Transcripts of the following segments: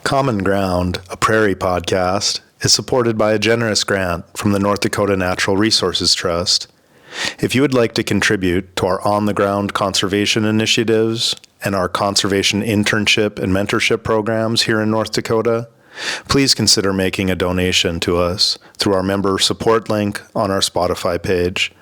Common Ground, a Prairie Podcast, is supported by a generous grant from the North Dakota Natural Resources Trust. If you would like to contribute to our on-the-ground conservation initiatives and our conservation internship and mentorship programs here in North Dakota, please consider making a donation to us through our member support link on our Spotify page.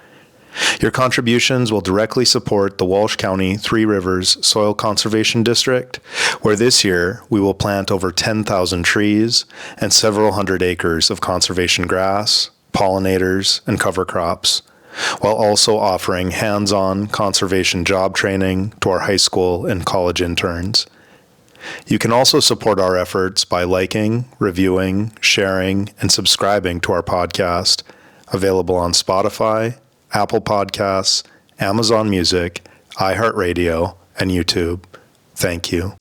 Your contributions will directly support the Walsh County Three Rivers Soil Conservation District, where this year we will plant over 10,000 trees and several hundred acres of conservation grass, pollinators, and cover crops, while also offering hands-on conservation job training to our high school and college interns. You can also support our efforts by liking, reviewing, sharing, and subscribing to our podcast, available on Spotify, Apple Podcasts, Amazon Music, iHeartRadio, and YouTube. Thank you.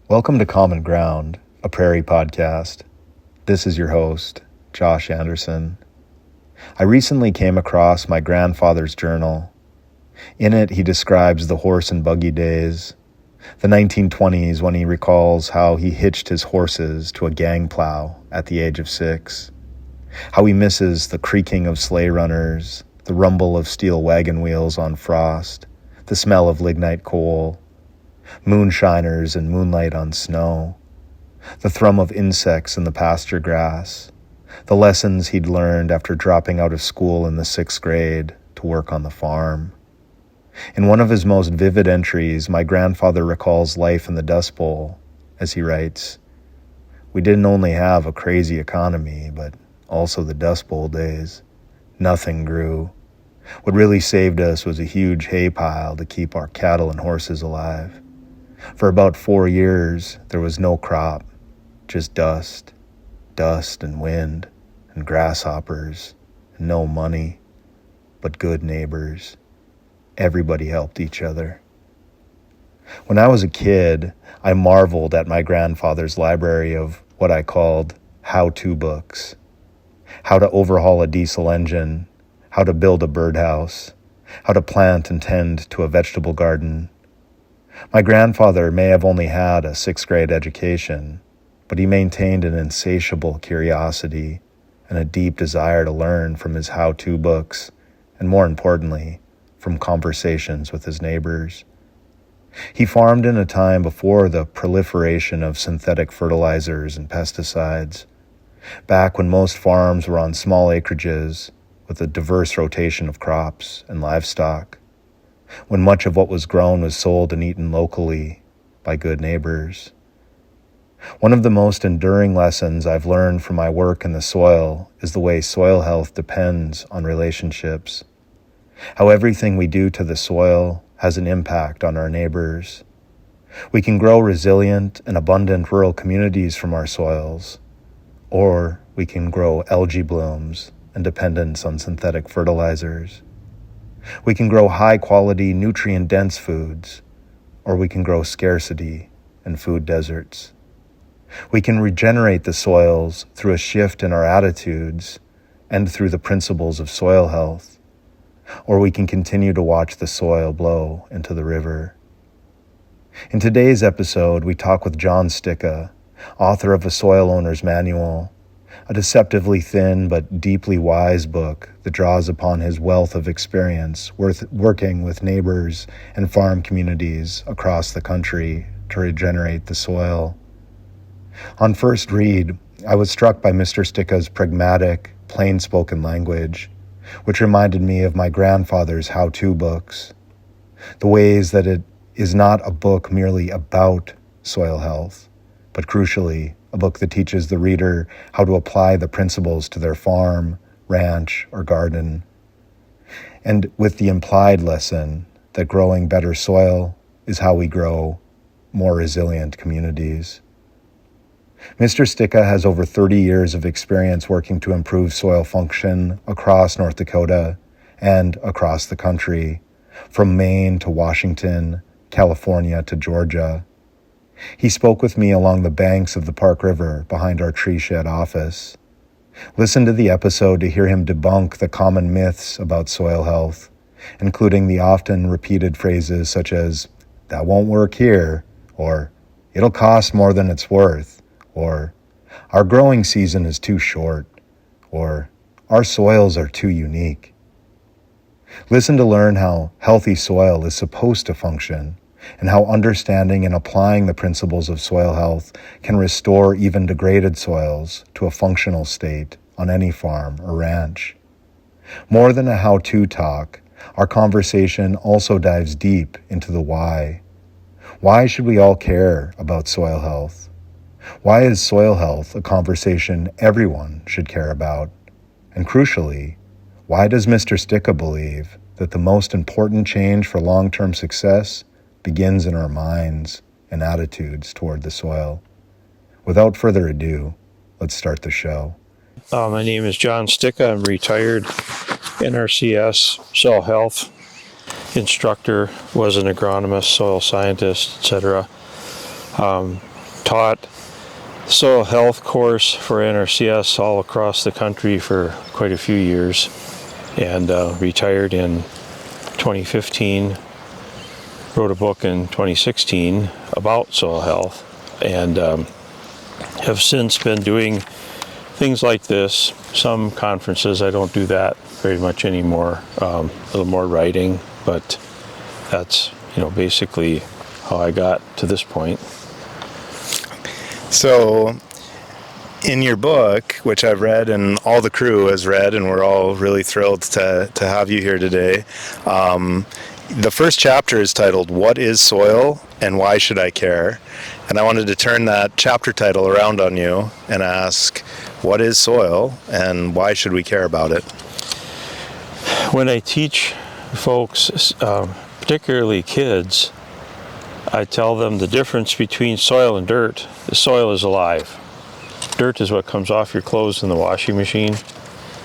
Welcome to Common Ground, a Prairie Podcast. This is your host, Josh Anderson. I recently came across my grandfather's journal. In it, he describes the horse and buggy days, the 1920s when he recalls how he hitched his horses to a gang plow at the age of 6, how he misses the creaking of sleigh runners, the rumble of steel wagon wheels on frost, the smell of lignite coal, moonshiners and moonlight on snow, the thrum of insects in the pasture grass, the lessons he'd learned after dropping out of school in the 6th grade to work on the farm. In one of his most vivid entries, my grandfather recalls life in the Dust Bowl, as he writes, "We didn't only have a crazy economy, but also the Dust Bowl days. Nothing grew. What really saved us was a huge hay pile to keep our cattle and horses alive. For about 4 years, there was no crop, just dust and wind and grasshoppers, and no money, but good neighbors. Everybody helped each other." When I was a kid, I marveled at my grandfather's library of what I called how-to books. How to overhaul a diesel engine, how to build a birdhouse, how to plant and tend to a vegetable garden. My grandfather may have only had a 6th grade education, but he maintained an insatiable curiosity and a deep desire to learn from his how-to books, and more importantly, from conversations with his neighbors. He farmed in a time before the proliferation of synthetic fertilizers and pesticides, back when most farms were on small acreages with a diverse rotation of crops and livestock, when much of what was grown was sold and eaten locally by good neighbors. One of the most enduring lessons I've learned from my work in the soil is the way soil health depends on relationships, how everything we do to the soil has an impact on our neighbors. We can grow resilient and abundant rural communities from our soils, or we can grow algae blooms and dependence on synthetic fertilizers. We can grow high-quality, nutrient-dense foods, or we can grow scarcity and food deserts. We can regenerate the soils through a shift in our attitudes and through the principles of soil health, or we can continue to watch the soil blow into the river. In today's episode, we talk with Jon Stika, author of A Soil Owner's Manual, a deceptively thin but deeply wise book that draws upon his wealth of experience working with neighbors and farm communities across the country to regenerate the soil. On first read, I was struck by Mr. Stika's pragmatic, plain-spoken language, which reminded me of my grandfather's how-to books, the ways that it is not a book merely about soil health, but crucially, a book that teaches the reader how to apply the principles to their farm, ranch, or garden, and with the implied lesson that growing better soil is how we grow more resilient communities. Mr. Stika has over 30 years of experience working to improve soil function across North Dakota and across the country, from Maine to Washington, California to Georgia. He spoke with me along the banks of the Park River behind our tree shed office. Listen to the episode to hear him debunk the common myths about soil health, including the often repeated phrases such as, "That won't work here," or "It'll cost more than it's worth," or "Our growing season is too short," or "Our soils are too unique." Listen to learn how healthy soil is supposed to function, and how understanding and applying the principles of soil health can restore even degraded soils to a functional state on any farm or ranch. More than a how-to talk, our conversation also dives deep into the why. Why should we all care about soil health? Why is soil health a conversation everyone should care about? And crucially, why does Mr. Stika believe that the most important change for long-term success begins in our minds and attitudes toward the soil? Without further ado, let's start the show. My name is Jon Stika. I'm retired NRCS soil health instructor, was an agronomist, soil scientist, etc. Taught soil health course for NRCS all across the country for quite a few years, and retired in 2015. Wrote a book in 2016 about soil health, and have since been doing things like this, some conferences. I don't do that very much anymore, a little more writing, but that's, basically how I got to this point. So, in your book, which I've read and all the crew has read, and we're all really thrilled to have you here today, the first chapter is titled, "What is Soil and Why Should I Care?" And I wanted to turn that chapter title around on you and ask, what is soil and why should we care about it? When I teach folks, particularly kids, I tell them the difference between soil and dirt. The soil is alive. Dirt is what comes off your clothes in the washing machine,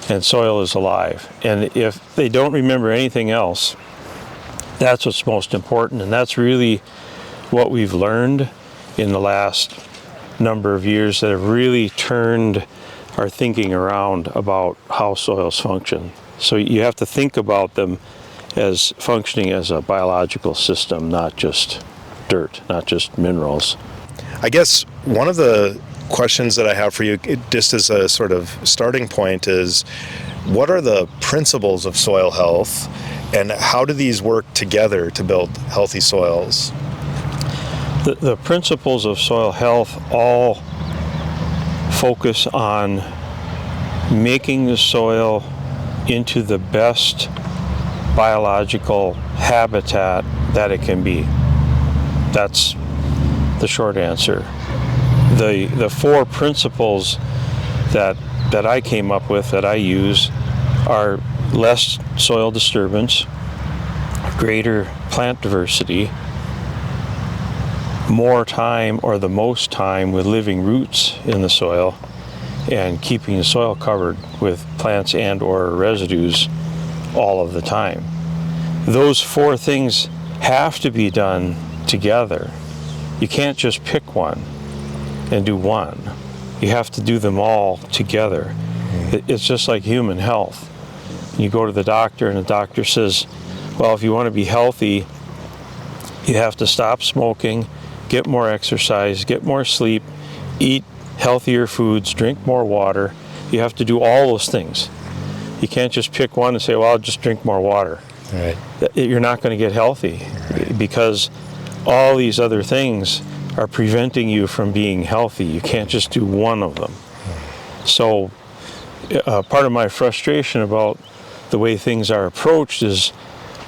and soil is alive. And if they don't remember anything else, that's what's most important, and that's really what we've learned in the last number of years that have really turned our thinking around about how soils function. So you have to think about them as functioning as a biological system, not just dirt, not just minerals. I guess one of the questions that I have for you, just as a sort of starting point, is what are the principles of soil health, and how do these work together to build healthy soils? The principles of soil health all focus on making the soil into the best biological habitat that it can be. That's the short answer. The four principles that I came up with, that I use, are less soil disturbance, greater plant diversity, more time, or the most time, with living roots in the soil, and keeping the soil covered with plants and or residues all of the time. Those four things have to be done together. You can't just pick one and do one. You have to do them all together. It's just like human health. You go to the doctor and the doctor says, well, if you want to be healthy, you have to stop smoking, get more exercise, get more sleep, eat healthier foods, drink more water. You have to do all those things. You can't just pick one and say, well, I'll just drink more water. Right. You're not going to get healthy, because all these other things are preventing you from being healthy. You can't just do one of them. So part of my frustration about the way things are approached is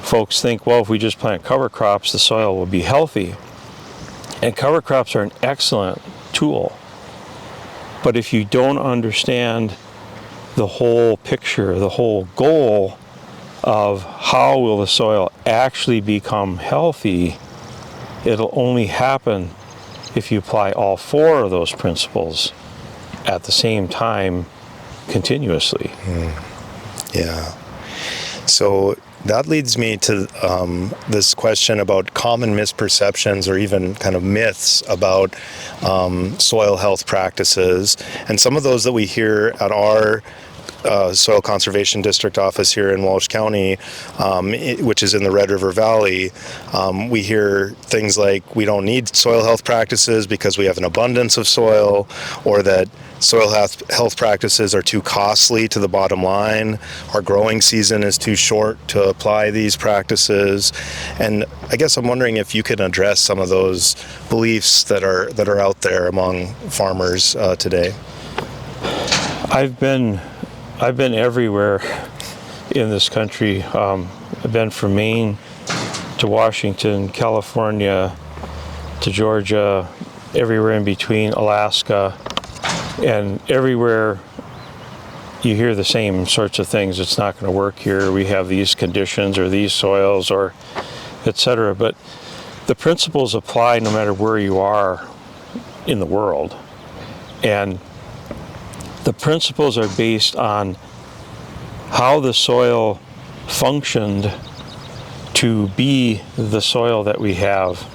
folks think, well, if we just plant cover crops, the soil will be healthy. And cover crops are an excellent tool. But if you don't understand the whole picture, the whole goal of how will the soil actually become healthy, it'll only happen if you apply all four of those principles at the same time continuously. Yeah. So that leads me to this question about common misperceptions or even kind of myths about soil health practices. And some of those that we hear at our Soil Conservation District office here in Walsh County, which is in the Red River Valley, we hear things like we don't need soil health practices because we have an abundance of soil, or that soil health practices are too costly to the bottom line, our growing season is too short to apply these practices. And I guess I'm wondering if you can address some of those beliefs that are out there among farmers today. I've been everywhere in this country. I've been from Maine to Washington, California to Georgia, everywhere in between, Alaska, and everywhere you hear the same sorts of things. It's not going to work here. We have these conditions or these soils or etc. But the principles apply no matter where you are in the world. And the principles are based on how the soil functioned to be the soil that we have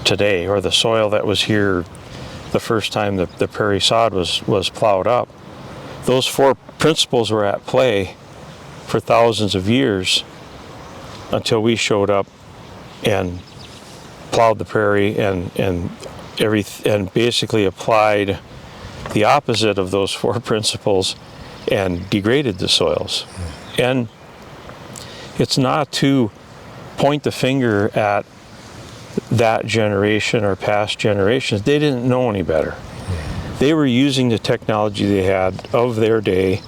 today, or the soil that was here the first time the prairie sod was plowed up. Those four principles were at play for thousands of years until we showed up and plowed the prairie and basically applied the opposite of those four principles and degraded the soils. And it's not to point the finger at that generation or past generations. They didn't know any better. They were using the technology they had of their day,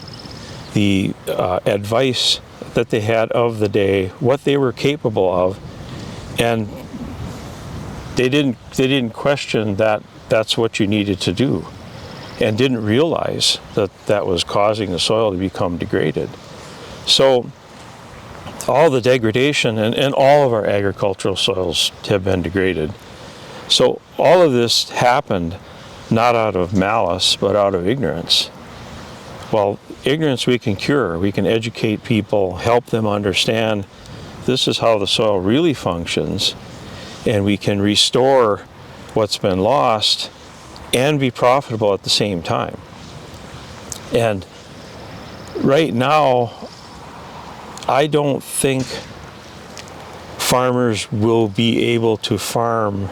the advice that they had of the day, what they were capable of, and they didn't question that that's what you needed to do, and didn't realize that that was causing the soil to become degraded. So all the degradation and all of our agricultural soils have been degraded. So all of this happened not out of malice, but out of ignorance. Well, ignorance we can cure. We can educate people, help them understand this is how the soil really functions, and we can restore what's been lost and be profitable at the same time. And right now, I don't think farmers will be able to farm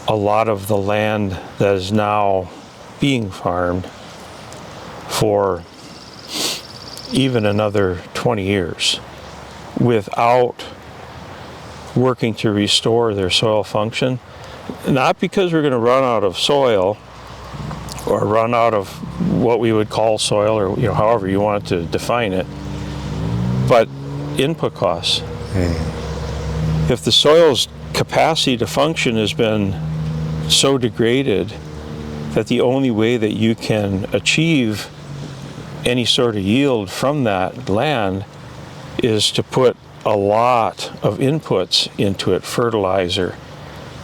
a lot of the land that is now being farmed for even another 20 years without working to restore their soil function. Not because we're going to run out of soil or run out of what we would call soil, or however you want to define it, but input costs. If the soil's capacity to function has been so degraded that the only way that you can achieve any sort of yield from that land is to put a lot of inputs into it, fertilizer,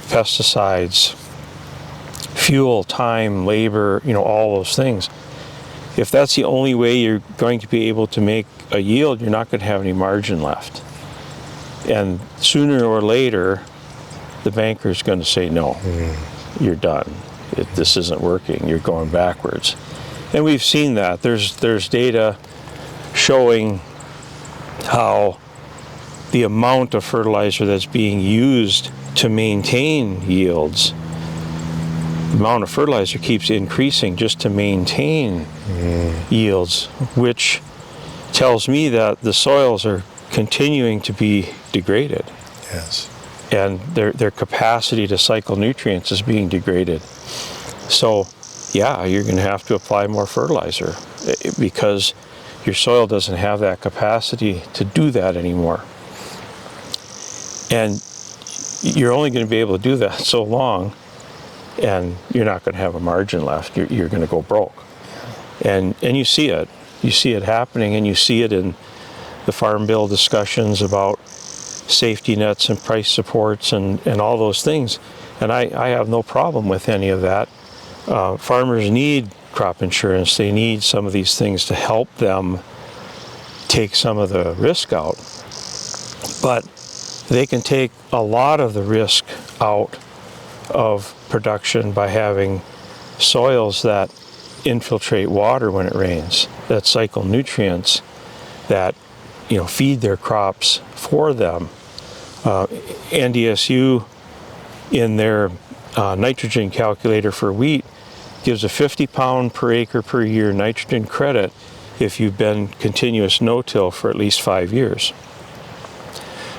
pesticides, fuel, time, labor, all those things. If that's the only way you're going to be able to make a yield, you're not going to have any margin left. And sooner or later, the banker's going to say, no, you're done. This isn't working. You're going backwards. And we've seen that. There's data showing how the amount of fertilizer that's being used to maintain yields, the amount of fertilizer keeps increasing just to maintain yields, which tells me that the soils are continuing to be degraded. Yes. And their capacity to cycle nutrients is being degraded. So, yeah, you're going to have to apply more fertilizer because your soil doesn't have that capacity to do that anymore. And you're only going to be able to do that so long, and you're not going to have a margin left. You're going to go broke. And you see it. You see it happening, and you see it in the Farm Bill discussions about safety nets and price supports and all those things. And I have no problem with any of that. Farmers need crop insurance. They need some of these things to help them take some of the risk out. But they can take a lot of the risk out of production by having soils that infiltrate water when it rains, that cycle nutrients, that feed their crops for them. NDSU, in their nitrogen calculator for wheat, gives a 50 pound per acre per year nitrogen credit if you've been continuous no-till for at least 5 years.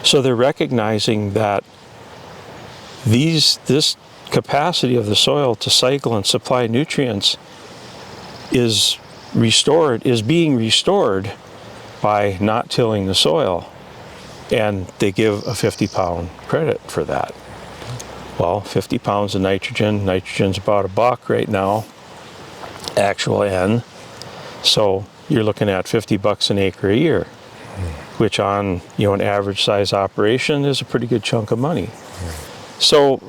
So they're recognizing that this capacity of the soil to cycle and supply nutrients is being restored by not tilling the soil, and they give a 50 pound credit for that. Well, 50 pounds of nitrogen's about $1 right now, actual N, so you're looking at $50 an acre a year, which on an average size operation is a pretty good chunk of money. So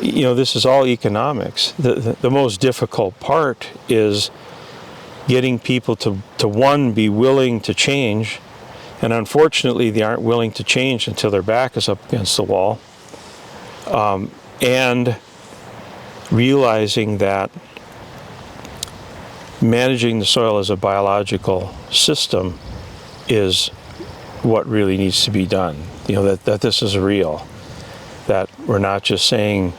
this is all economics. The most difficult part is getting people to one, be willing to change, and unfortunately they aren't willing to change until their back is up against the wall, and realizing that managing the soil as a biological system is what really needs to be done. That this is real, that we're not just saying,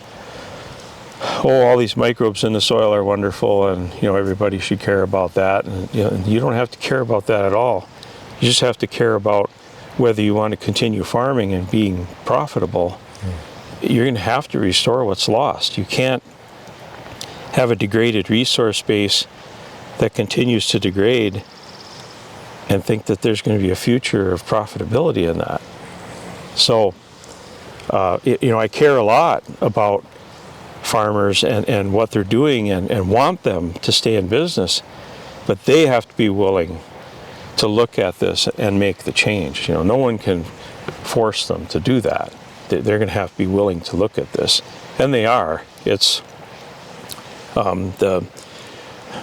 all these microbes in the soil are wonderful and everybody should care about that, and you don't have to care about that at all. You just have to care about whether you want to continue farming and being profitable. You're going to have to restore what's lost. You can't have a degraded resource base that continues to degrade and think that there's going to be a future of profitability in that. So I care a lot about farmers and what they're doing and want them to stay in business, but they have to be willing to look at this and make the change. No one can force them to do that. They're going to have to be willing to look at this, and they are. It's the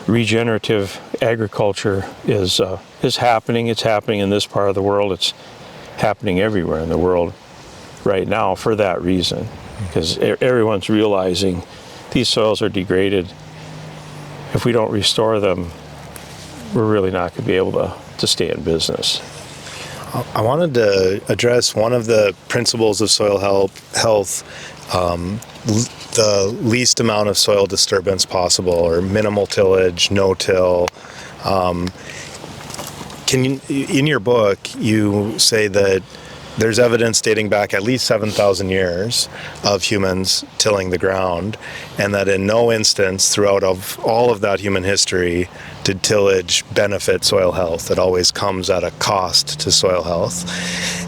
regenerative agriculture is happening. It's happening in this part of the world. It's happening everywhere in the world right now for that reason, because everyone's realizing these soils are degraded. If we don't restore them, we're really not going to be able to stay in business. I wanted to address one of the principles of soil health, the least amount of soil disturbance possible, or minimal tillage, no-till. In your book, you say that there's evidence dating back at least 7,000 years of humans tilling the ground, and that in no instance throughout all of that human history did tillage benefit soil health. It always comes at a cost to soil health.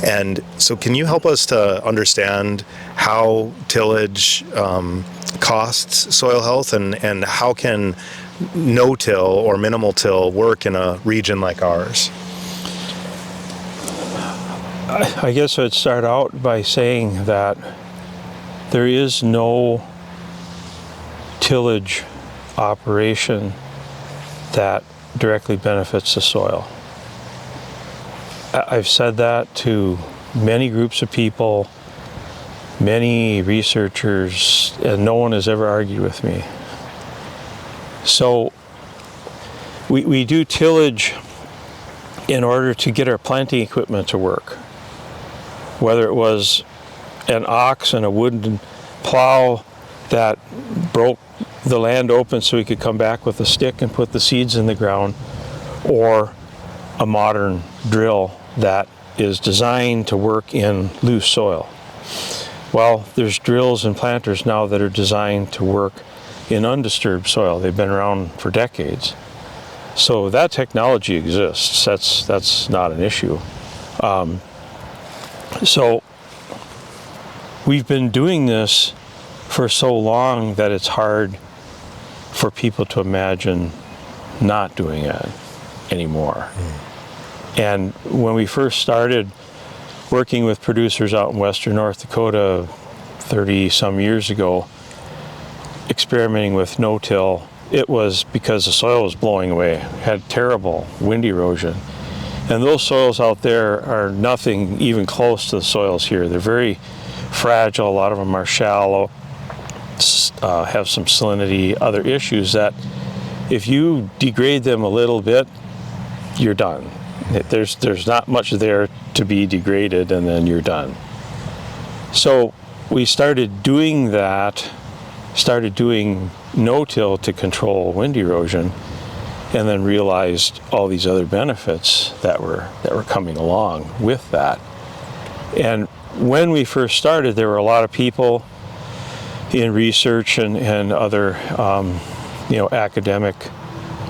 And so can you help us to understand how tillage costs soil health, and how can no-till or minimal till work in a region like ours? I guess I'd start out by saying that there is no tillage operation that directly benefits the soil. I've said that to many groups of people, many researchers, and no one has ever argued with me. So we do tillage in order to get our planting equipment to work. Whether it was an ox and a wooden plow that broke the land open so we could come back with a stick and put the seeds in the ground, or a modern drill that is designed to work in loose soil. Well, there's drills and planters now that are designed to work in undisturbed soil. They've been around for decades. So that technology exists. That's not an issue. So we've been doing this for so long that it's hard for people to imagine not doing it anymore. And when we first started working with producers out in western North Dakota 30 some years ago, experimenting with no-till, it was because the soil was blowing away, had terrible wind erosion. And those soils out there are nothing even close to the soils here. They're very fragile. A lot of them are shallow, have some salinity, other issues that if you degrade them a little bit, you're done. There's not much there to be degraded, and then you're done. So we started doing that, started doing no-till to control wind erosion, and then realized all these other benefits that were coming along with that. And when we first started, there were a lot of people in research and other academic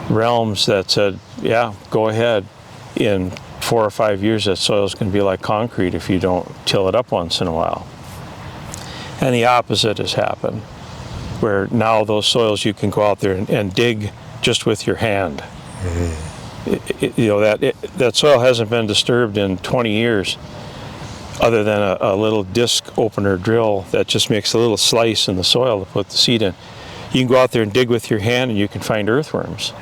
realms that said, yeah, go ahead. In 4 or 5 years, that soil is going to be like concrete if you don't till it up once in a while. And the opposite has happened, where now those soils you can go out there and dig just with your hand. That soil hasn't been disturbed in 20 years, other than a little disc opener drill that just makes a little slice in the soil to put the seed in. You can go out there and dig with your hand, and you can find earthworms.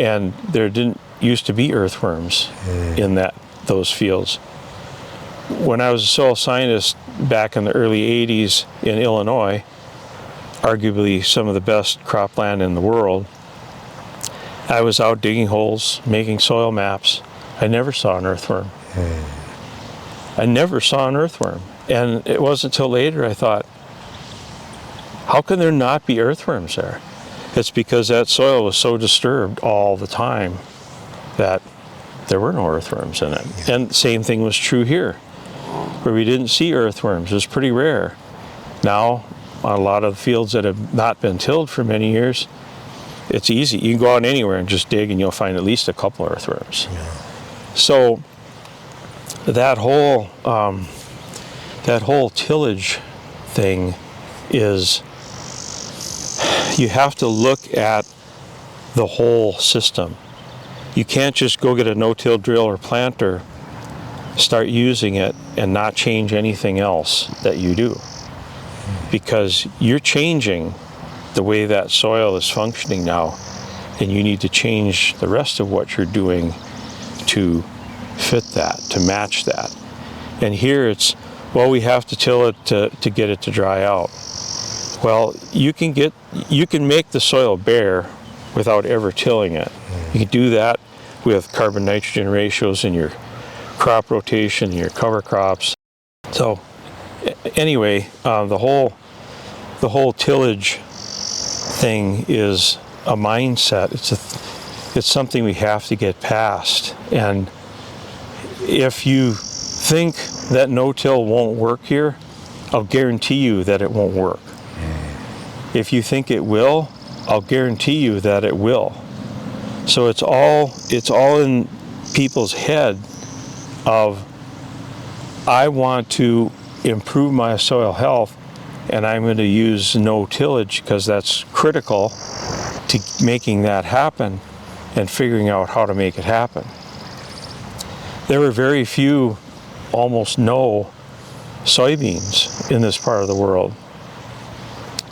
And there didn't used to be earthworms in those fields. When I was a soil scientist back in the early 80s in Illinois, arguably some of the best cropland in the world, I was out digging holes, making soil maps. I never saw an earthworm. I never saw an earthworm. And it wasn't until later I thought, how can there not be earthworms there? It's because that soil was so disturbed all the time that there were no earthworms in it. And the same thing was true here, where we didn't see earthworms. It was pretty rare. Now, on a lot of fields that have not been tilled for many years, it's easy. You can go out anywhere and just dig, and you'll find at least a couple of earthworms. So that whole tillage thing is, you have to look at the whole system. You can't just go get a no-till drill or planter, start using it, and not change anything else that you do. Because you're changing the way that soil is functioning now, and you need to change the rest of what you're doing to fit that, to match that. And here it's, well, we have to till it to get it to dry out. Well, you can make the soil bare without ever tilling it. You can do that with carbon nitrogen ratios in your crop rotation, your cover crops. So anyway, the whole tillage thing is a mindset. It's something we have to get past. And if you think that no-till won't work here, I'll guarantee you that it won't work. If you think it will, I'll guarantee you that it will. So it's all in people's head of, I want to improve my soil health, and I'm going to use no tillage because that's critical to making that happen and figuring out how to make it happen. There were very few, almost no soybeans in this part of the world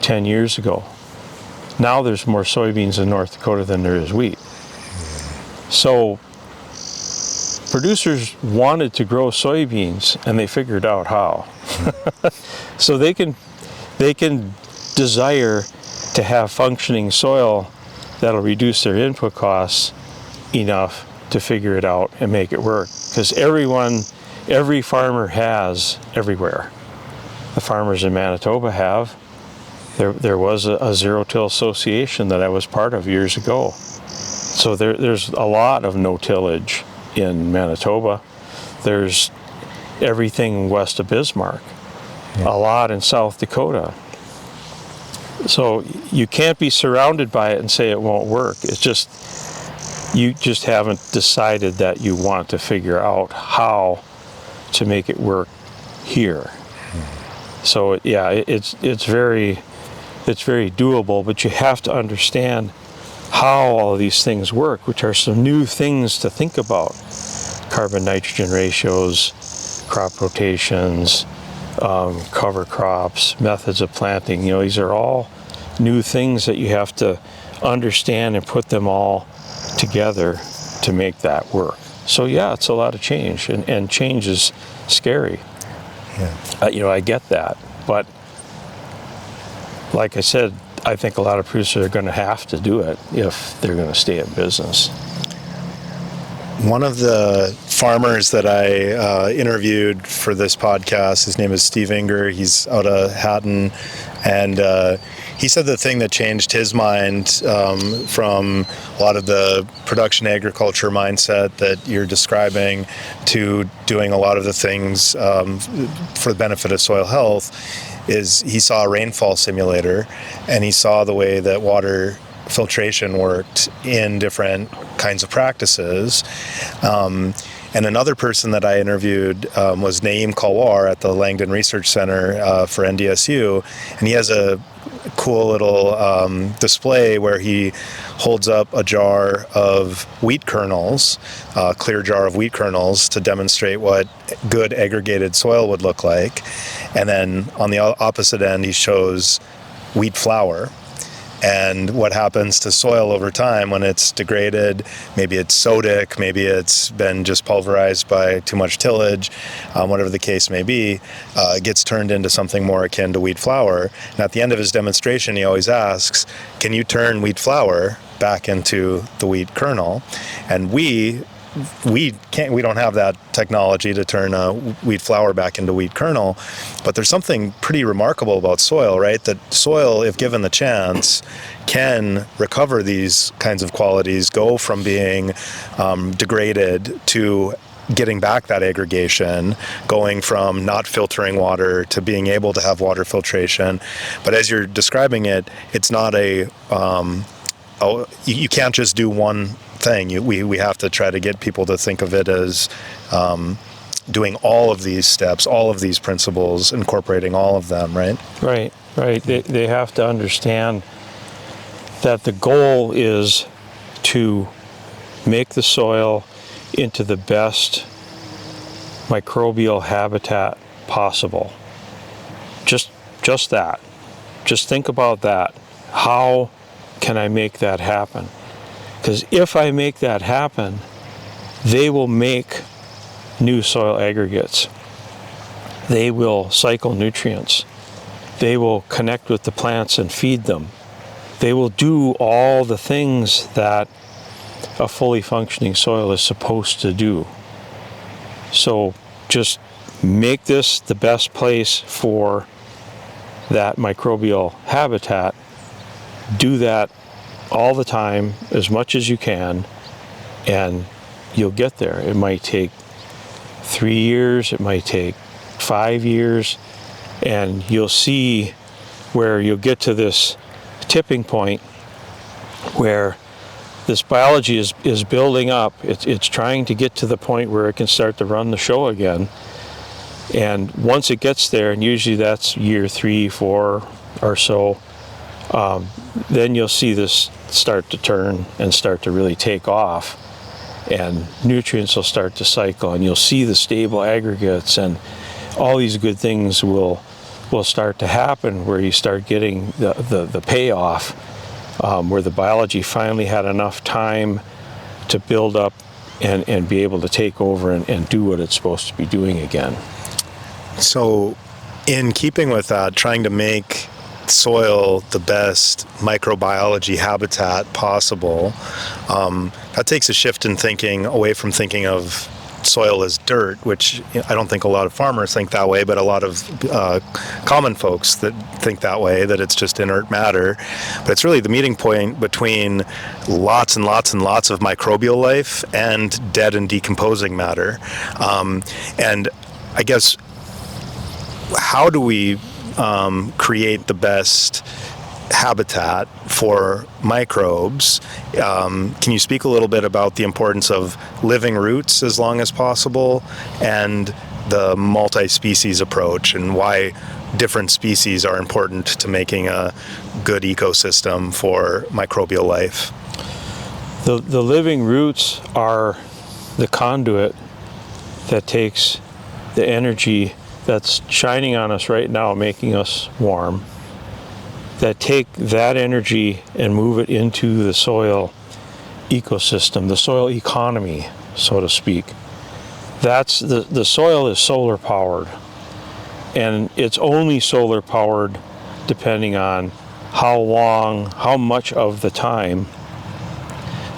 10 years ago. Now there's more soybeans in North Dakota than there is wheat. So producers wanted to grow soybeans, and they figured out how. So they can desire to have functioning soil that'll reduce their input costs enough to figure it out and make it work. Because every farmer has everywhere. The farmers in Manitoba have. There was a zero-till association that I was part of years ago. So there's a lot of no-tillage in Manitoba. There's everything west of Bismarck, a lot in South Dakota. So you can't be surrounded by it and say it won't work. It's just, you just haven't decided that you want to figure out how to make it work here. So yeah, it's very doable, but you have to understand how all of these things work, which are some new things to think about. Carbon-nitrogen ratios, crop rotations, cover crops, methods of planting. These are all new things that you have to understand and put them all together to make that work. So yeah, it's a lot of change, and change is scary. Yeah. I get that, but like I said, I think a lot of producers are going to have to do it if they're going to stay in business. One of the farmers that I interviewed for this podcast, his name is Steve Inger. He's out of Hatton, and he said the thing that changed his mind from a lot of the production agriculture mindset that you're describing to doing a lot of the things for the benefit of soil health is he saw a rainfall simulator, and he saw the way that water filtration worked in different kinds of practices. And another person that I interviewed was Naeem Kalwar at the Langdon Research Center for NDSU, and he has a cool little display where he holds up a jar of wheat kernels, a clear jar of wheat kernels, to demonstrate what good aggregated soil would look like. And then on the opposite end, he shows wheat flour and what happens to soil over time when it's degraded. Maybe it's sodic, maybe it's been just pulverized by too much tillage, whatever the case may be, gets turned into something more akin to wheat flour. And at the end of his demonstration, he always asks, can you turn wheat flour back into the wheat kernel? And we don't have that technology to turn wheat flour back into wheat kernel, but there's something pretty remarkable about soil, right? That soil, if given the chance, can recover these kinds of qualities, go from being degraded to getting back that aggregation, going from not filtering water to being able to have water filtration. But as you're describing it, it's not you can't just do one thing. We have to try to get people to think of it as doing all of these steps, all of these principles, incorporating all of them, right? Right. They have to understand that the goal is to make the soil into the best microbial habitat possible. Just that. Just think about that. How can I make that happen? Because if I make that happen, they will make new soil aggregates. They will cycle nutrients. They will connect with the plants and feed them. They will do all the things that a fully functioning soil is supposed to do. So just make this the best place for that microbial habitat. Do that all the time, as much as you can, and you'll get there. It might take 3 years, it might take 5 years, and you'll see where you'll get to this tipping point where this biology is building up. It's trying to get to the point where it can start to run the show again. And once it gets there, and usually that's year 3, 4 or so, then you'll see this start to turn and start to really take off, and nutrients will start to cycle, and you'll see the stable aggregates, and all these good things will start to happen, where you start getting the payoff, where the biology finally had enough time to build up and be able to take over and do what it's supposed to be doing again. So in keeping with that, trying to make soil the best microbiology habitat possible, that takes a shift in thinking away from thinking of soil as dirt, which I don't think a lot of farmers think that way, but a lot of common folks that think that way, that it's just inert matter. But it's really the meeting point between lots and lots and lots of microbial life and dead and decomposing matter. And I guess, how do we create the best habitat for microbes? Can you speak a little bit about the importance of living roots as long as possible, and the multi-species approach, and why different species are important to making a good ecosystem for microbial life? The living roots are the conduit that takes the energy that's shining on us right now, making us warm, that take that energy and move it into the soil ecosystem, the soil economy, so to speak. That's the soil is solar powered, and it's only solar powered depending on how much of the time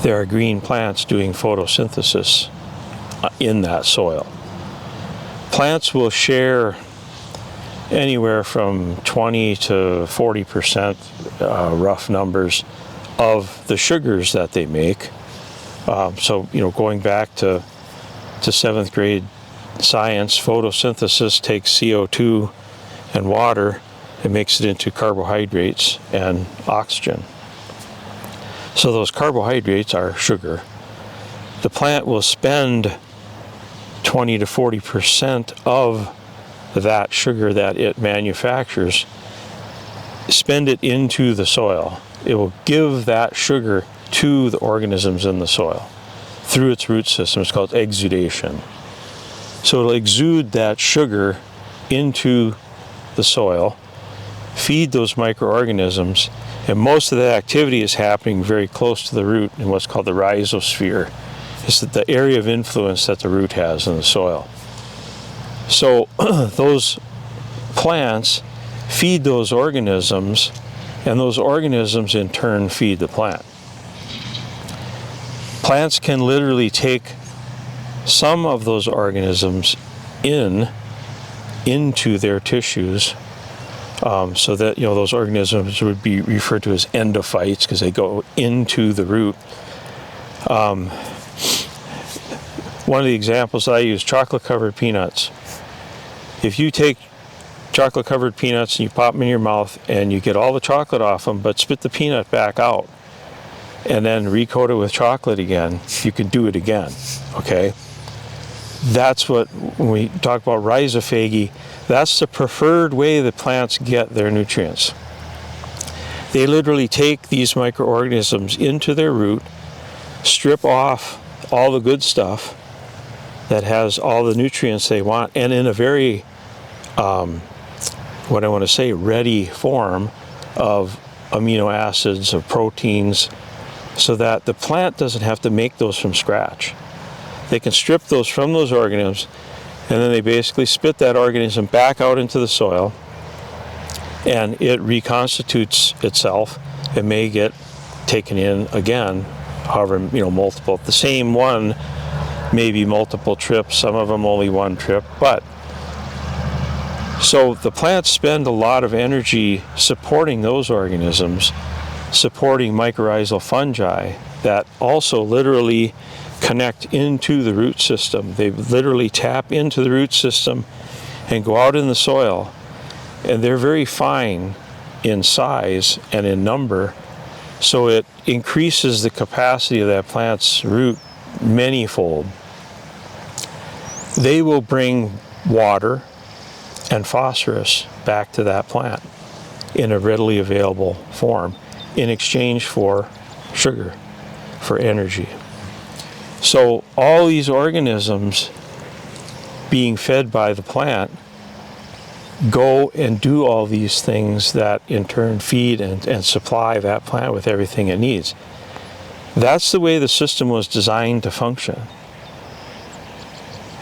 there are green plants doing photosynthesis in that soil. Plants will share anywhere from 20 to 40%, rough numbers, of the sugars that they make. So, going back to 7th grade science, photosynthesis takes CO2 and water and makes it into carbohydrates and oxygen. So those carbohydrates are sugar. The plant will spend 20 to 40% of that sugar that it manufactures, spend it into the soil. It will give that sugar to the organisms in the soil through its root system. It's called exudation. So it'll exude that sugar into the soil, feed those microorganisms, and most of that activity is happening very close to the root in what's called the rhizosphere. It's the area of influence that the root has in the soil. So those plants feed those organisms, and those organisms in turn feed the plant. Plants can literally take some of those organisms into their tissues, so that those organisms would be referred to as endophytes because they go into the root. One of the examples I use, chocolate-covered peanuts. If you take chocolate-covered peanuts and you pop them in your mouth and you get all the chocolate off them, but spit the peanut back out and then recoat it with chocolate again, you can do it again, okay? That's what, when we talk about rhizophagy, that's the preferred way that plants get their nutrients. They literally take these microorganisms into their root, strip off all the good stuff that has all the nutrients they want, and in a very, ready form of amino acids, of proteins, so that the plant doesn't have to make those from scratch. They can strip those from those organisms, and then they basically spit that organism back out into the soil, and it reconstitutes itself. It may get taken in again, however, multiple. The same one, maybe multiple trips, some of them only one trip, but so the plants spend a lot of energy supporting those organisms, supporting mycorrhizal fungi that also literally connect into the root system. They literally tap into the root system and go out in the soil, and they're very fine in size and in number, so it increases the capacity of that plant's root manyfold. They will bring water and phosphorus back to that plant in a readily available form in exchange for sugar, for energy. So all these organisms being fed by the plant go and do all these things that in turn feed and supply that plant with everything it needs. That's the way the system was designed to function.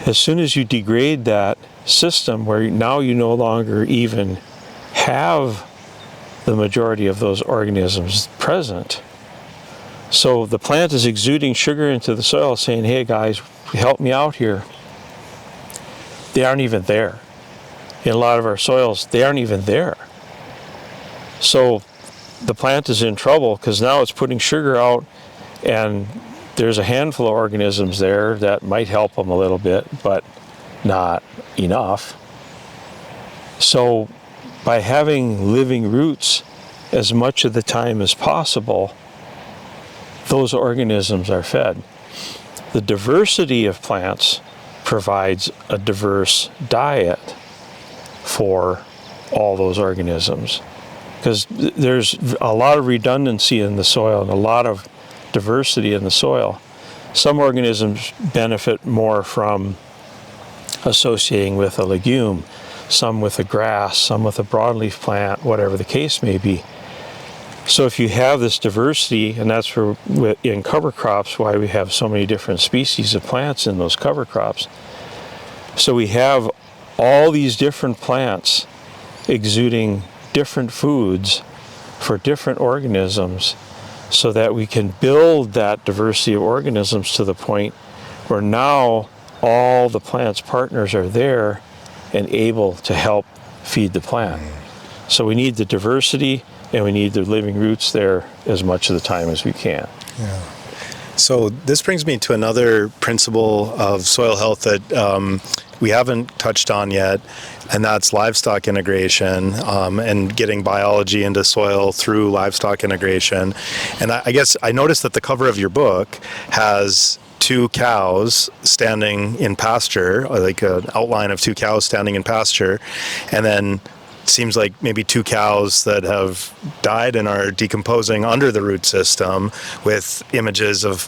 As soon as you degrade that system, where now you no longer even have the majority of those organisms present, so the plant is exuding sugar into the soil saying, hey guys, help me out here. They aren't even there. In a lot of our soils, they aren't even there. So the plant is in trouble because now it's putting sugar out, and there's a handful of organisms there that might help them a little bit, but not enough. So by having living roots as much of the time as possible, those organisms are fed. The diversity of plants provides a diverse diet for all those organisms, because there's a lot of redundancy in the soil and a lot of diversity in the soil. Some organisms benefit more from associating with a legume, some with a grass, some with a broadleaf plant, whatever the case may be. So if you have this diversity, and that's for in cover crops why we have so many different species of plants in those cover crops. So we have all these different plants exuding different foods for different organisms, so that we can build that diversity of organisms to the point where now all the plant's partners are there and able to help feed the plant. So we need the diversity, and we need the living roots there as much of the time as we can. Yeah. So this brings me to another principle of soil health that we haven't touched on yet, and that's livestock integration and getting biology into soil through livestock integration. And I guess I noticed that the cover of your book has 2 cows standing in pasture, like an outline of 2 cows standing in pasture, and then seems like maybe 2 cows that have died and are decomposing under the root system, with images of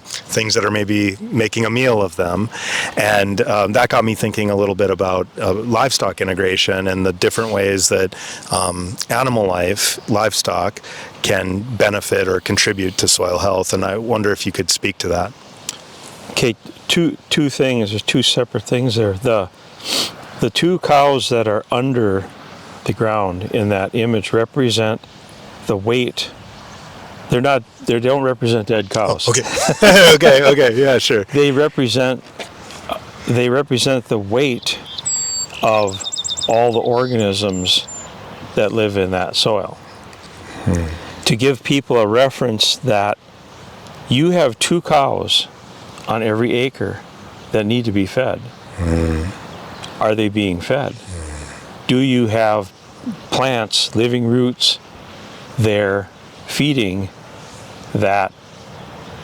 things that are maybe making a meal of them. And that got me thinking a little bit about livestock integration and the different ways that livestock can benefit or contribute to soil health. And I wonder if you could speak to that. Okay, two things. There's 2 separate things there. The 2 cows that are under the ground in that image represent the weight. They don't represent dead cows. Oh, okay. okay, yeah, sure. They represent the weight of all the organisms that live in that soil. To give people a reference that you have 2 cows on every acre that need to be fed. Are they being fed? Do you have plants, living roots there feeding that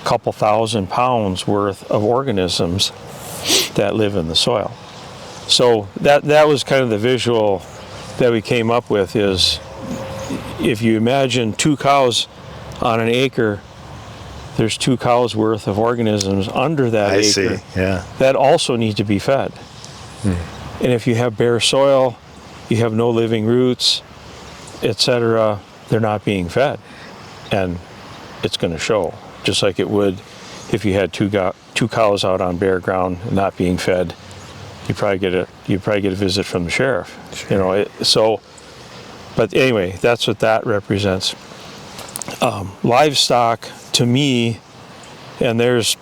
couple thousand pounds worth of organisms that live in the soil? So that was kind of the visual that we came up with, is if you imagine 2 cows on an acre, there's 2 cows worth of organisms under that acre. I see, yeah. That also need to be fed. And if you have bare soil, you have no living roots, etc., they're not being fed. And it's going to show, just like it would if you had 2 cows out on bare ground and not being fed. You'd probably get a visit from the sheriff. Sure. But anyway, that's what that represents. Livestock, to me, and there's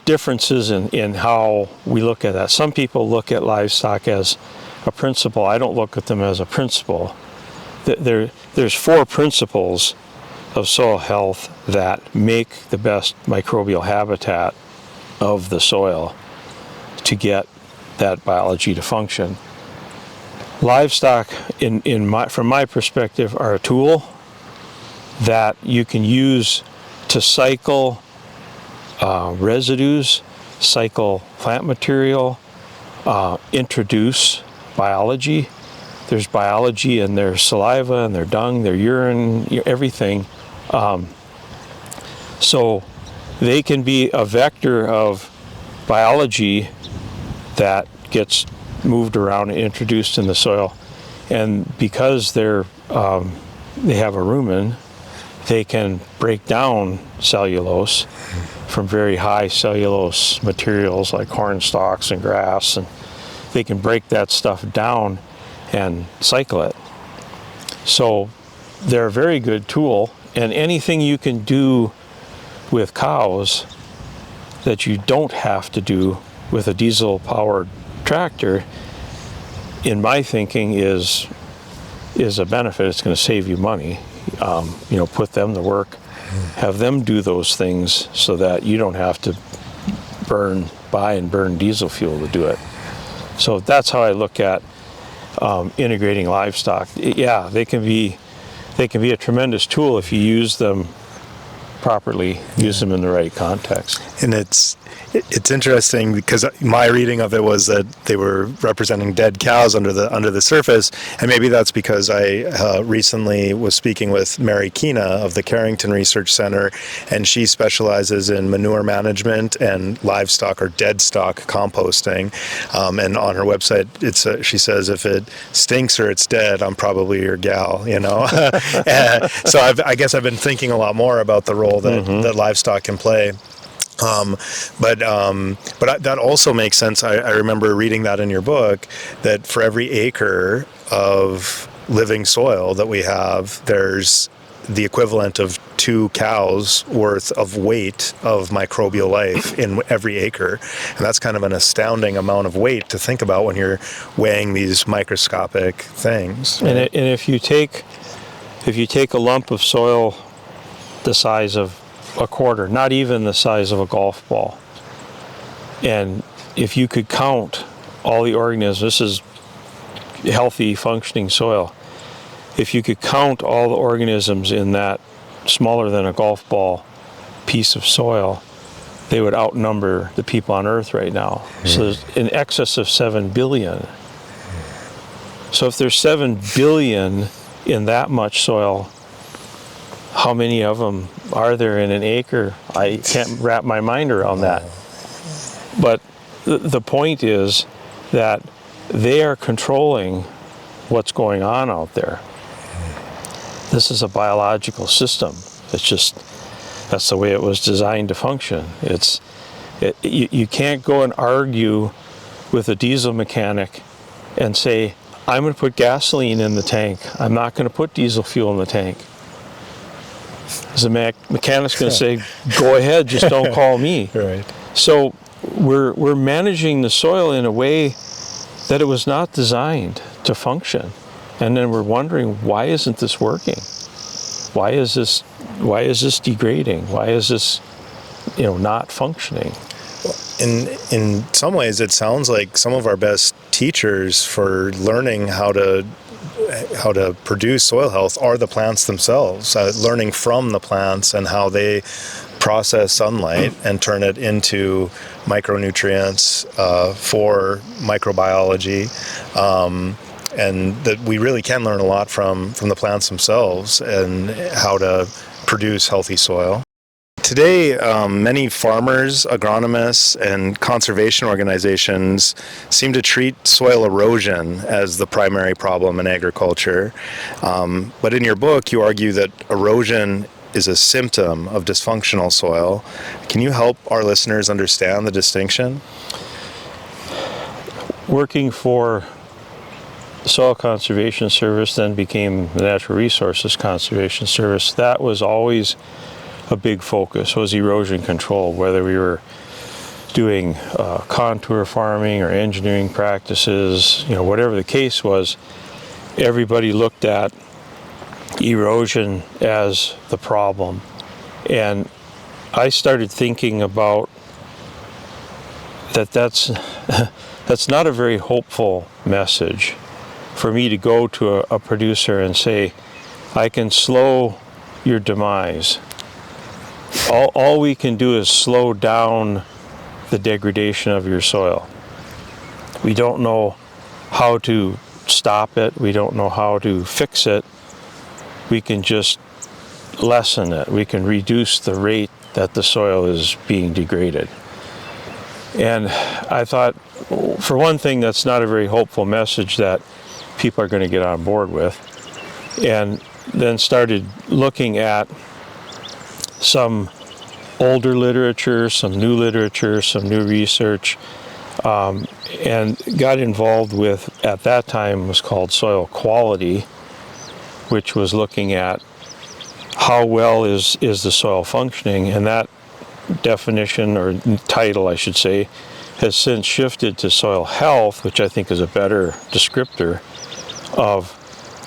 differences in how we look at that. Some people look at livestock as a principle. I don't look at them as a principle. There's 4 principles of soil health that make the best microbial habitat of the soil to get that biology to function. Livestock, from my perspective, are a tool that you can use to cycle residues, cycle plant material, introduce biology. There's biology in their saliva and their dung, their urine, everything. So they can be a vector of biology that gets moved around and introduced in the soil. And because they have a rumen, they can break down cellulose from very high cellulose materials like corn stalks and grass, and they can break that stuff down and cycle it. So they're a very good tool, and anything you can do with cows that you don't have to do with a diesel-powered tractor, in my thinking, is a benefit. It's going to save you money. Put them to work, have them do those things so that you don't have to buy and burn diesel fuel to do it. So that's how I look at integrating livestock. Yeah, they can be a tremendous tool if you use them properly, use them in the right context. And it's interesting because my reading of it was that they were representing dead cows under the surface, and maybe that's because I recently was speaking with Mary Keena of the Carrington Research Center, and she specializes in manure management and livestock or dead stock composting. And on her website, she says, if it stinks or it's dead, I'm probably your gal, you know. So I guess I've been thinking a lot more about the role that livestock can play. But that also makes sense. I remember reading that in your book, that for every acre of living soil that we have, there's the equivalent of 2 cows worth of weight of microbial life in every acre. And that's kind of an astounding amount of weight to think about when you're weighing these microscopic things. Right? And if you take a lump of soil the size of a quarter, not even the size of a golf ball, and if you could count all the organisms, this is healthy, functioning soil, if you could count all the organisms in that smaller than a golf ball piece of soil, they would outnumber the people on Earth right now. So there's in excess of 7 billion. So if there's 7 billion in that much soil, how many of them are there in an acre? I can't wrap my mind around that. But the point is that they are controlling what's going on out there. This is a biological system. That's the way it was designed to function. You can't go and argue with a diesel mechanic and say, I'm going to put gasoline in the tank. I'm not going to put diesel fuel in the tank. The mechanic's going to say, go ahead, just don't call me. Right. So we're managing the soil in a way that it was not designed to function. And then we're wondering, why isn't this working? Why is this degrading? Why is this not functioning? In some ways, it sounds like some of our best teachers for learning how to produce soil health are the plants themselves, learning from the plants and how they process sunlight and turn it into micronutrients for microbiology, and that we really can learn a lot from the plants themselves and how to produce healthy soil. Today, many farmers, agronomists, and conservation organizations seem to treat soil erosion as the primary problem in agriculture. But in your book, you argue that erosion is a symptom of dysfunctional soil. Can you help our listeners understand the distinction? Working for the Soil Conservation Service, then became the Natural Resources Conservation Service, that was always a big focus, was erosion control, whether we were doing contour farming or engineering practices, whatever the case was, everybody looked at erosion as the problem. And I started thinking about that's not a very hopeful message for me to go to a producer and say, I can slow your demise. All we can do is slow down the degradation of your soil. We don't know how to stop it. We don't know how to fix it. We can just lessen it. We can reduce the rate that the soil is being degraded. And I thought, for one thing, that's not a very hopeful message that people are going to get on board with. And then started looking at some older literature, some new literature, some new research, and got involved with, at that time, was called soil quality, which was looking at how well is the soil functioning, and that definition, or title I should say, has since shifted to soil health, which I think is a better descriptor of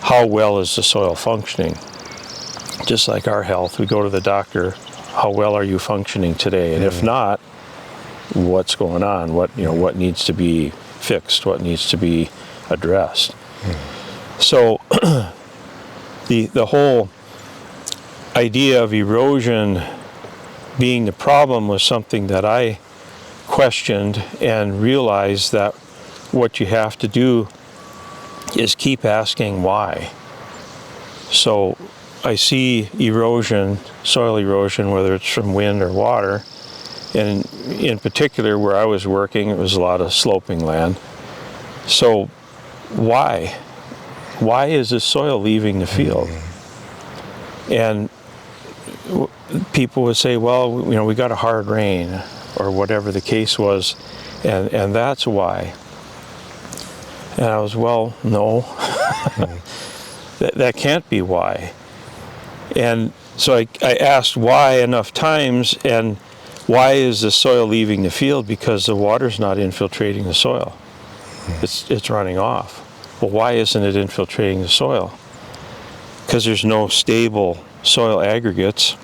how well is the soil functioning. Just like our health, we go to the doctor, how well are you functioning today? And if not, what's going on? What needs to be fixed? What needs to be addressed? So the whole idea of erosion being the problem was something that I questioned and realized that what you have to do is keep asking why. So I see erosion, soil erosion, whether it's from wind or water, and in particular where I was working, it was a lot of sloping land. So why? Why is the soil leaving the field? And people would say, well, you know, we got a hard rain, or whatever the case was, and that's why. And I was, well, no, that can't be why. And so I asked why enough times, and why is the soil leaving the field? Because the water's not infiltrating the soil. It's running off. Well, why isn't it infiltrating the soil? Because there's no stable soil aggregates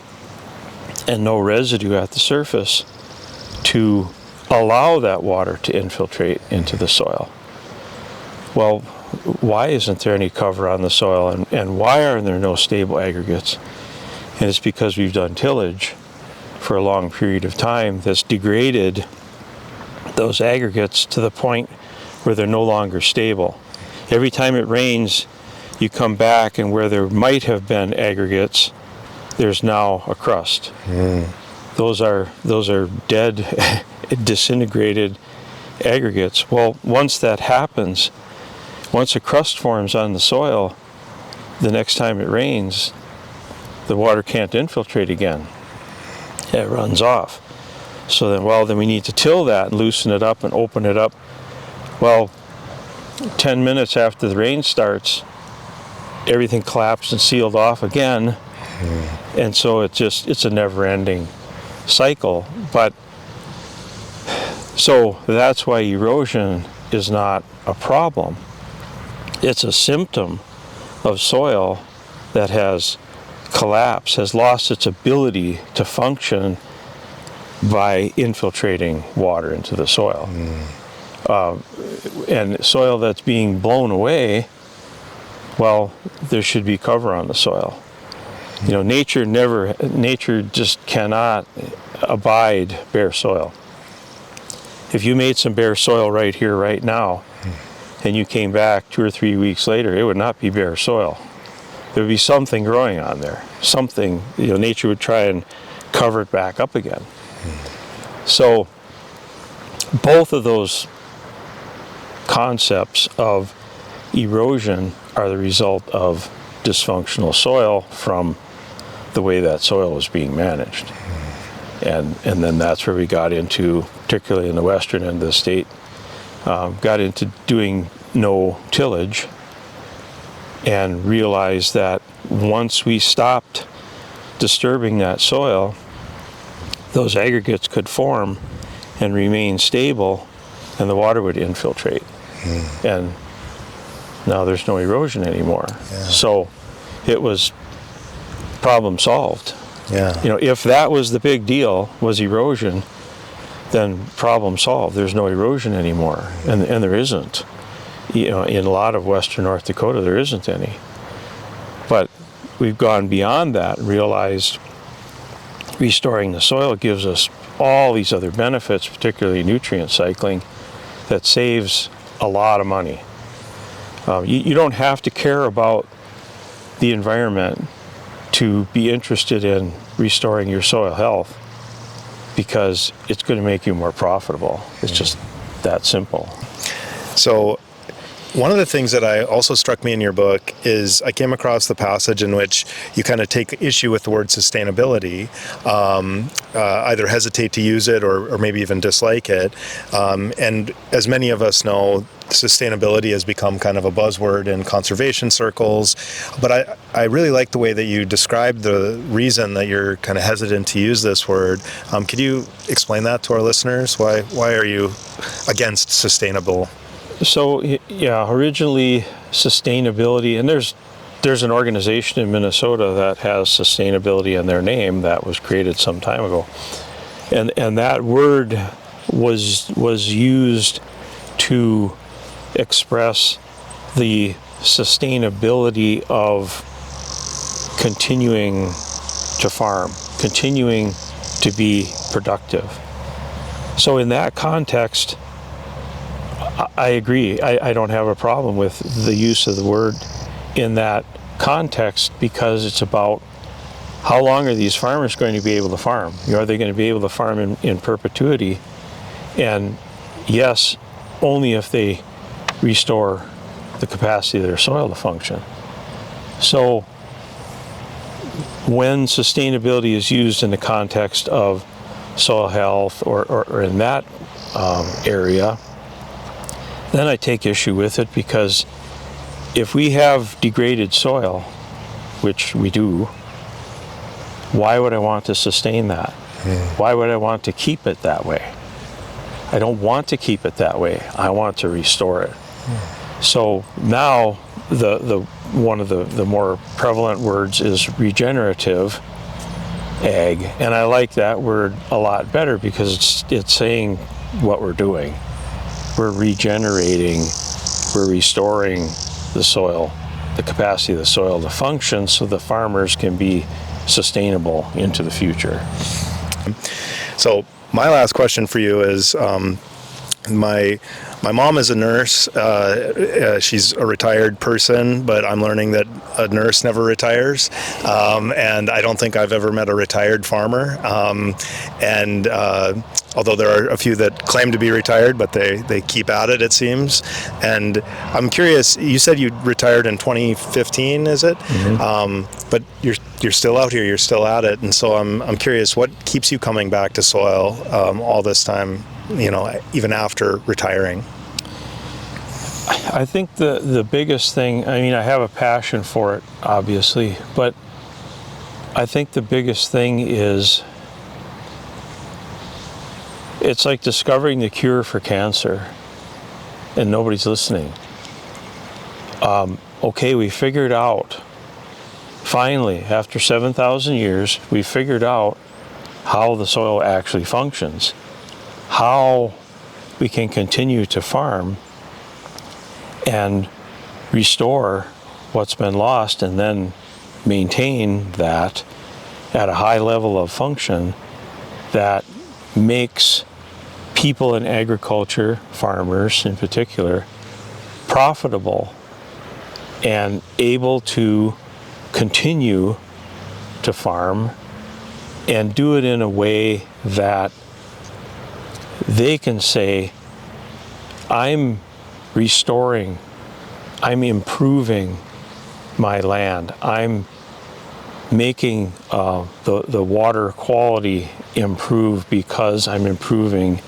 and no residue at the surface to allow that water to infiltrate into the soil. Well, why isn't there any cover on the soil, and why are there no stable aggregates? And it's because we've done tillage for a long period of time that's degraded those aggregates to the point where they're no longer stable. Every time it rains, you come back, and where there might have been aggregates, there's now a crust. Those are dead, disintegrated aggregates. Well, once that happens, once a crust forms on the soil, the next time it rains, the water can't infiltrate again. It runs off. So then we need to till that and loosen it up and open it up. Well, 10 minutes after the rain starts, everything collapsed and sealed off again. And so it's a never-ending cycle. But so that's why erosion is not a problem. It's a symptom of soil that has collapsed, has lost its ability to function by infiltrating water into the soil. And soil that's being blown away, well, there should be cover on the soil. You know, nature just cannot abide bare soil. If you made some bare soil right here, right now, and you came back 2 or 3 weeks later, it would not be bare soil. There would be something growing on there. Something, you know, nature would try and cover it back up again. So both of those concepts of erosion are the result of dysfunctional soil from the way that soil was being managed. And then that's where we got into, particularly in the western end of the state, got into doing no tillage, and realized that once we stopped disturbing that soil, those aggregates could form and remain stable, and the water would infiltrate. And now there's no erosion anymore. So it was problem solved. You know, if that was the big deal, was erosion, then problem solved. There's no erosion anymore, and there isn't. You know, in a lot of western North Dakota, there isn't any. But we've gone beyond that and realized restoring the soil gives us all these other benefits, particularly nutrient cycling, that saves a lot of money. You don't have to care about the environment to be interested in restoring your soil health, because it's going to make you more profitable. It's just that simple. So one of the things that also struck me in your book is I came across the passage in which you kind of take issue with the word sustainability, either hesitate to use it or maybe even dislike it. And as many of us know, sustainability has become kind of a buzzword in conservation circles. But I really like the way that you described the reason that you're kind of hesitant to use this word. Could you explain that to our listeners? Why are you against sustainable? So, yeah, originally sustainability, and there's an organization in Minnesota that has sustainability in their name that was created some time ago. And that word was used to express the sustainability of continuing to farm, continuing to be productive. So in that context, I agree. I don't have a problem with the use of the word in that context, because it's about how long are these farmers going to be able to farm? Are they going to be able to farm in perpetuity? And yes, only if they restore the capacity of their soil to function. So when sustainability is used in the context of soil health or in that area, then I take issue with it, because if we have degraded soil, which we do, why would I want to sustain that? Why would I want to keep it that way? I don't want to keep it that way. I want to restore it. So now the one of the more prevalent words is regenerative ag, and I like that word a lot better, because it's saying what we're doing. We're regenerating, we're restoring the soil, the capacity of the soil to function, so the farmers can be sustainable into the future. So my last question for you is, my mom is a nurse. She's a retired person, but I'm learning that a nurse never retires. And I don't think I've ever met a retired farmer. Although there are a few that claim to be retired, but they keep at it, it seems. And I'm curious, you said you retired in 2015, is it? Mm-hmm. But you're still out here, you're still at it. And so I'm curious, what keeps you coming back to soil all this time, even after retiring? I think the biggest thing, I have a passion for it, obviously, but I think the biggest thing is, it's like discovering the cure for cancer and nobody's listening. Okay, we figured out, finally, after 7,000 years, we figured out how the soil actually functions, how we can continue to farm and restore what's been lost, and then maintain that at a high level of function that makes people in agriculture, farmers in particular, profitable and able to continue to farm and do it in a way that they can say, I'm restoring, I'm improving my land, I'm making the water quality improve because I'm improving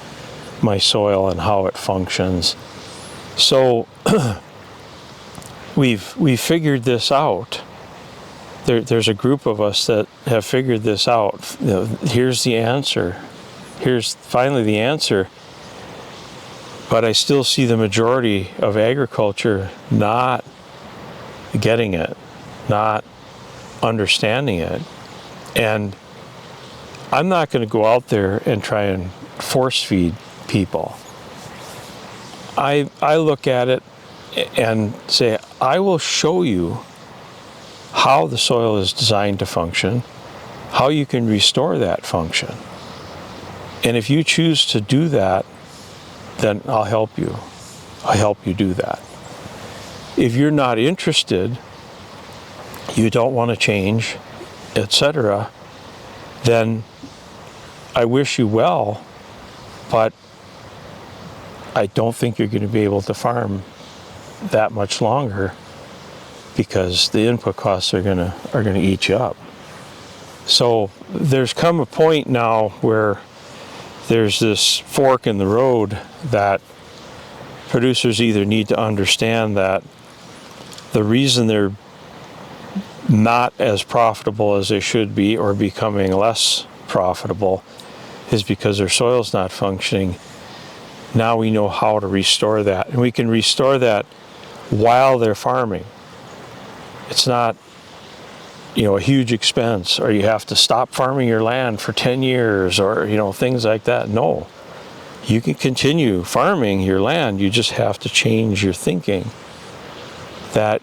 my soil and how it functions. So we've figured this out. There's a group of us that have figured this out. Here's the answer. Here's finally the answer. But I still see the majority of agriculture not getting it, not understanding it. And I'm not going to go out there and try and force feed people. I look at it and say, I will show you how the soil is designed to function, how you can restore that function. And if you choose to do that, then I'll help you. I'll help you do that. If you're not interested, you don't want to change, etc., then I wish you well, but I don't think you're going to be able to farm that much longer, because the input costs are going to eat you up. So there's come a point now where there's this fork in the road that producers either need to understand that the reason they're not as profitable as they should be, or becoming less profitable, is because their soil's not functioning. Now we know how to restore that, and we can restore that while they're farming. It's not, a huge expense, or you have to stop farming your land for 10 years, or, things like that. No, you can continue farming your land. You just have to change your thinking that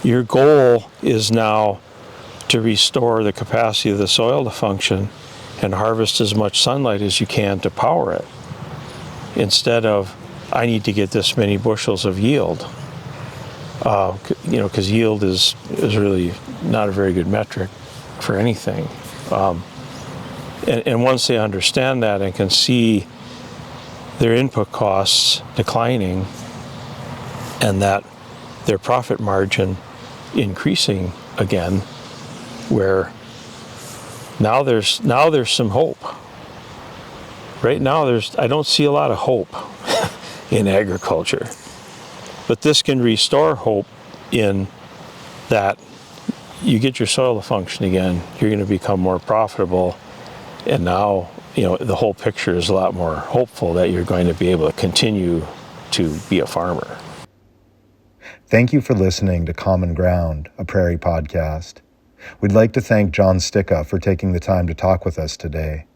your goal is now to restore the capacity of the soil to function, and harvest as much sunlight as you can to power it, instead of, I need to get this many bushels of yield. Because yield is really not a very good metric for anything. And once they understand that and can see their input costs declining and that their profit margin increasing again, where now there's some hope. Right now I don't see a lot of hope in agriculture. But this can restore hope in that you get your soil to function again, you're going to become more profitable, and now, the whole picture is a lot more hopeful that you're going to be able to continue to be a farmer. Thank you for listening to Common Ground, a Prairie Podcast. We'd like to thank Jon Stika for taking the time to talk with us today.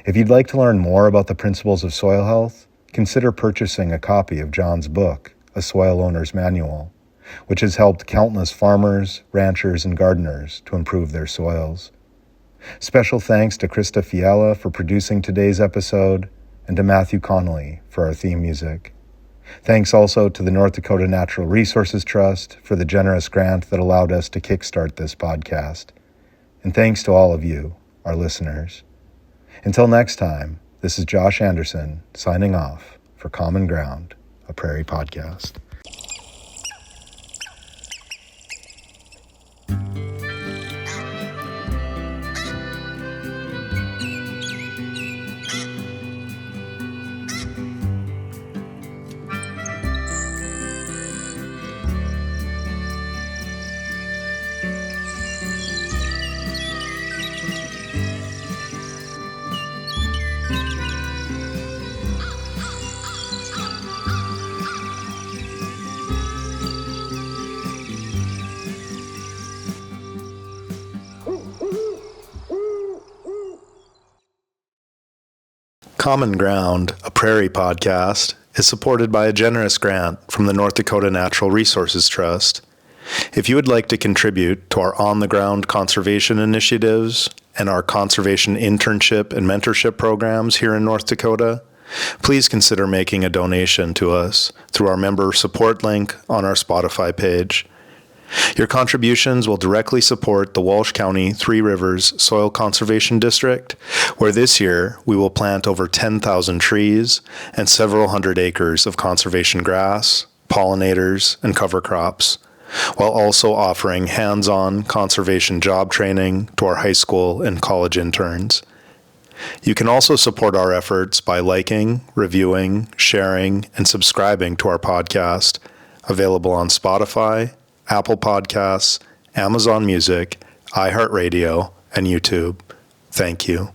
If you'd like to learn more about the principles of soil health, consider purchasing a copy of Jon's book, A Soil Owner's Manual, which has helped countless farmers, ranchers, and gardeners to improve their soils. Special thanks to Crista Fiala for producing today's episode, and to Matthew Connolly for our theme music. Thanks also to the North Dakota Natural Resources Trust for the generous grant that allowed us to kickstart this podcast. And thanks to all of you, our listeners. Until next time, this is Josh Anderson signing off for Common Ground, a Prairie Podcast. Common Ground, a Prairie Podcast, is supported by a generous grant from the North Dakota Natural Resources Trust. If you would like to contribute to our on-the-ground conservation initiatives and our conservation internship and mentorship programs here in North Dakota, please consider making a donation to us through our member support link on our Spotify page. Your contributions will directly support the Walsh County Three Rivers Soil Conservation District, where this year we will plant over 10,000 trees and several hundred acres of conservation grass, pollinators, and cover crops, while also offering hands-on conservation job training to our high school and college interns. You can also support our efforts by liking, reviewing, sharing, and subscribing to our podcast, available on Spotify, Apple Podcasts, Amazon Music, iHeartRadio, and YouTube. Thank you.